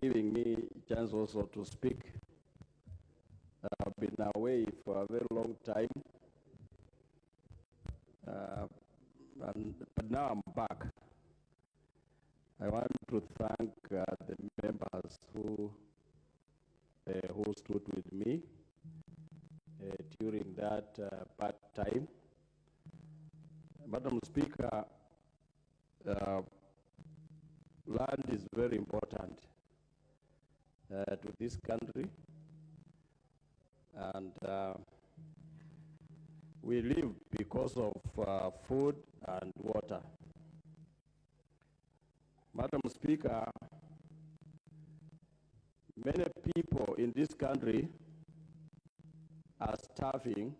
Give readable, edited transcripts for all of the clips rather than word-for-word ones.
giving me a chance also to speak. I've been away for a very long time, but now I'm back. I want to thank the members who stood with me during that bad time. Madam Speaker, land is very important to this country, and we live because of food and water. Madam Speaker, many people in this country are starving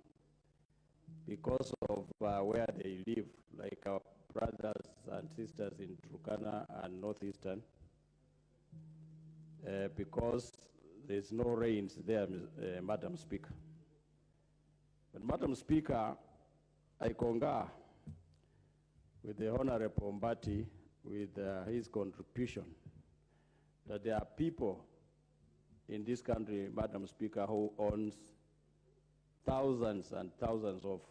because of where they live, like our brothers and sisters in Turkana and Northeastern, because there's no rains there, Madam Speaker. But Madam Speaker, I concur with the Honorable Mbati with his contribution that there are people in this country, Madam Speaker, who owns thousands and thousands of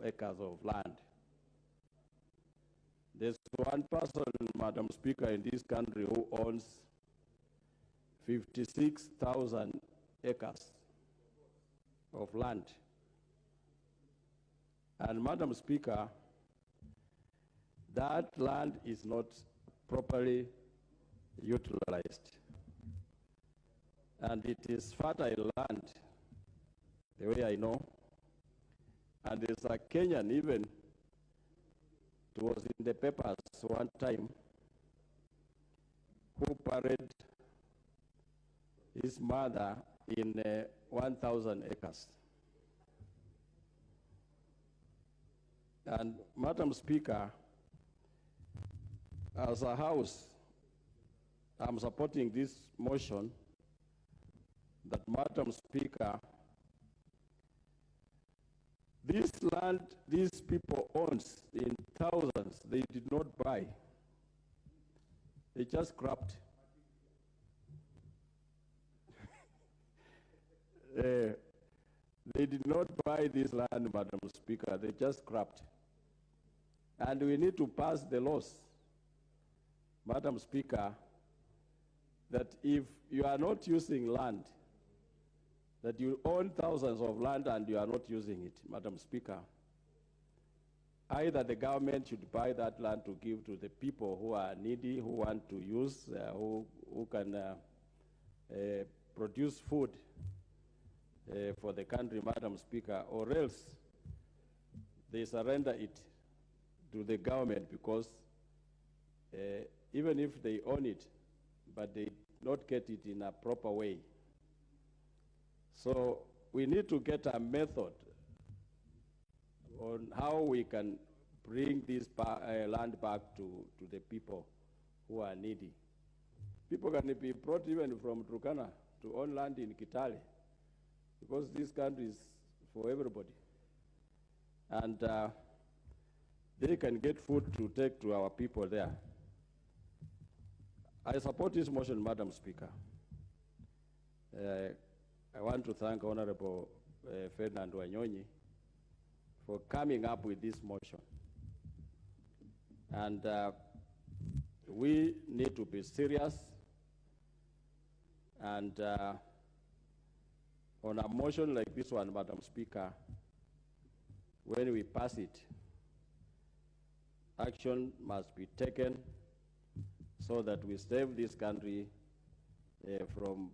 acres of land. There's one person, Madam Speaker, in this country who owns 56,000 acres of land. And Madam Speaker, that land is not properly utilized. And it is fertile land, the way I know. And there's a Kenyan even, it was in the papers one time, who buried his mother in 1,000 acres. And Madam Speaker, as a House, I'm supporting this motion that, Madam Speaker, this land these people owns in thousands, they did not buy. They just grabbed. They did not buy this land, Madam Speaker, they just grabbed. And we need to pass the laws, Madam Speaker, that if you are not using land, that you own thousands of land and you are not using it, Madam Speaker, either the government should buy that land to give to the people who are needy, who want to use, who can produce food for the country, Madam Speaker, or else they surrender it to the government, because even if they own it, but they not get it in a proper way. So we need to get a method on how we can bring this land back to the people who are needy. People can be brought even from Turkana to own land in Kitale, because this country is for everybody. And they can get food to take to our people there. I support this motion, Madam Speaker. I want to thank Honorable Ferdinand Wanyonyi for coming up with this motion. And we need to be serious, and on a motion like this one, Madam Speaker, when we pass it, action must be taken so that we save this country from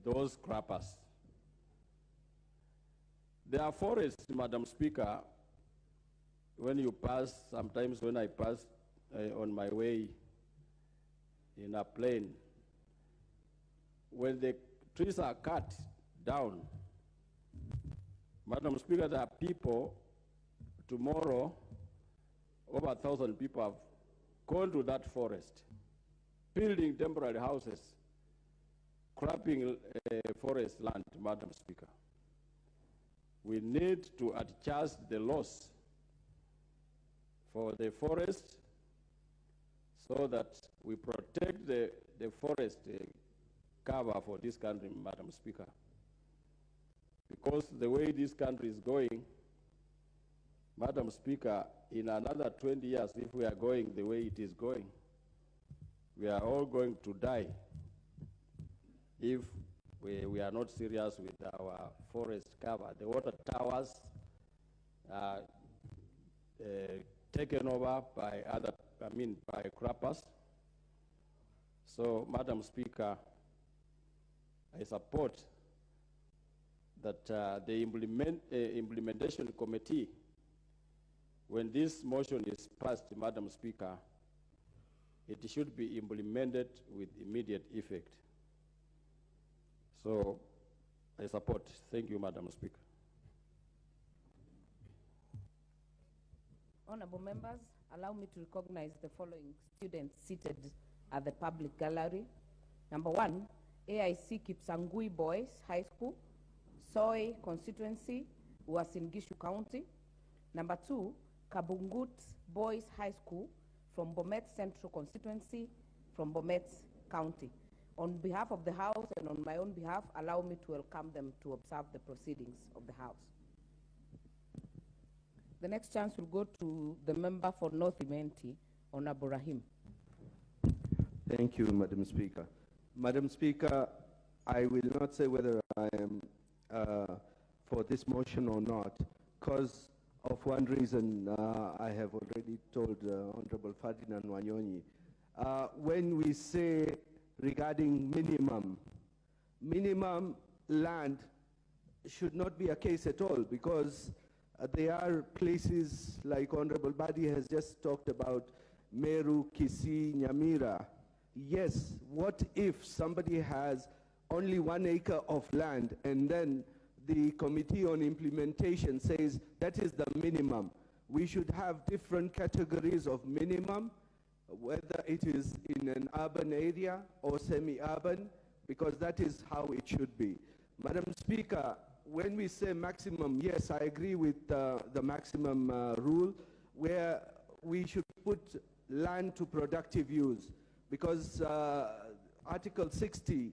those grabbers. There are forests, Madam Speaker, when you pass, sometimes when I pass on my way in a plane, when the trees are cut down, Madam Speaker, there are people, tomorrow, over 1,000 people have gone to that forest, building temporary houses, cropping forest land, Madam Speaker. We need to adjust the laws for the forest so that we protect the the forest cover for this country, Madam Speaker. Because the way this country is going, Madam Speaker, in another 20 years, if we are going the way it is going, we are all going to die if we are not serious with our forest cover. The water towers are taken over by by croppers. So, Madam Speaker, I support that the implementation committee, when this motion is passed, Madam Speaker, it should be implemented with immediate effect. So, I support. Thank you, Madam Speaker. Honorable members, allow me to recognize the following students seated at the public gallery. Number 1, AIC Kipsangui Boys High School, Soy constituency, Uasin Gishu County. Number 2, Kabungut Boys High School from Bomet Central constituency, from Bomet County. On behalf of the House and on my own behalf, allow me to welcome them to observe the proceedings of the House. The next chance will go to the member for North Imenti, Honorable Rahim. Thank you, Madam Speaker. Madam Speaker, I will not say whether I am for this motion or not, because of one reason I have already told Honorable Ferdinand Wanyonyi. When we say regarding minimum land should not be a case at all, because there are places like Honorable Badi has just talked about, Meru, Kisii, Nyamira. Yes, what if somebody has only 1 acre of land and then the Committee on Implementation says that is the minimum? We should have different categories of minimum, whether it is in an urban area or semi-urban, because that is how it should be. Madam Speaker, when we say maximum, yes, I agree with the maximum rule, where we should put land to productive use, because Article 60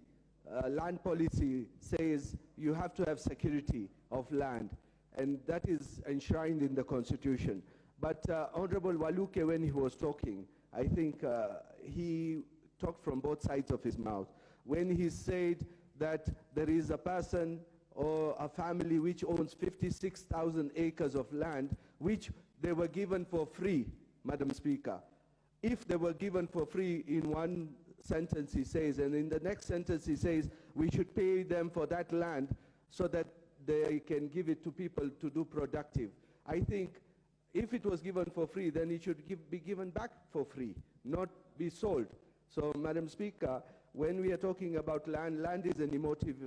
land policy says you have to have security of land, and that is enshrined in the Constitution. But Honorable Waluke, when he was talking, I think he talked from both sides of his mouth. When he said that there is a person or a family which owns 56,000 acres of land, which they were given for free, Madam Speaker. If they were given for free in one sentence, he says, and in the next sentence he says, we should pay them for that land so that they can give it to people to do productive. I think if it was given for free, then it should be given back for free, not be sold. So, Madam Speaker, when we are talking about land, land is an emotive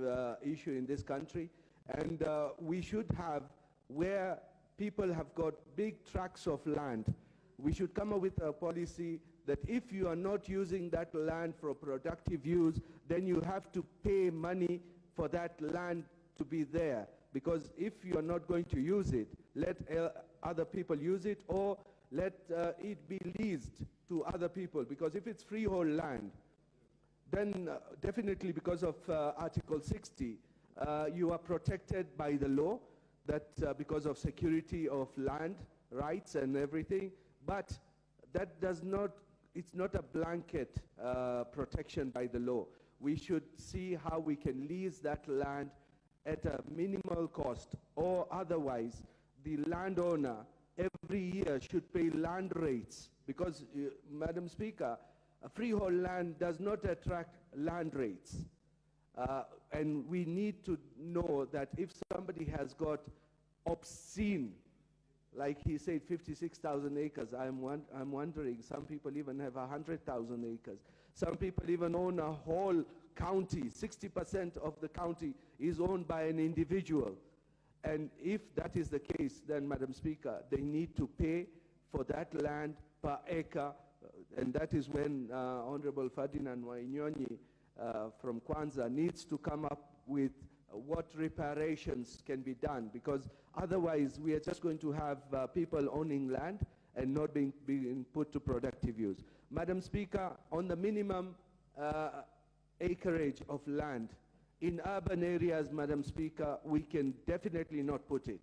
issue in this country, and we should have, where people have got big tracts of land, we should come up with a policy that if you are not using that land for productive use, then you have to pay money for that land to be there. Because if you are not going to use it, let other people use it, or let it be leased to other people. Because if it's freehold land, then definitely because of Article 60, you are protected by the law, that because of security of land rights and everything, but that does not, it's not a blanket protection by the law. We should see how we can lease that land at a minimal cost, or otherwise the landowner every year should pay land rates, because Madam Speaker, a freehold land does not attract land rates. And we need to know that if somebody has got obscene, like he said, 56,000 acres, I'm wondering, some people even have 100,000 acres. Some people even own a whole county. 60% of the county is owned by an individual. And if that is the case, then, Madam Speaker, they need to pay for that land per acre, and that is when Honorable Ferdinand Wanyonyi from Kwanza needs to come up with what reparations can be done, because otherwise we are just going to have people owning land and not being put to productive use. Madam Speaker, on the minimum, acreage of land. In urban areas, Madam Speaker, we can definitely not put it.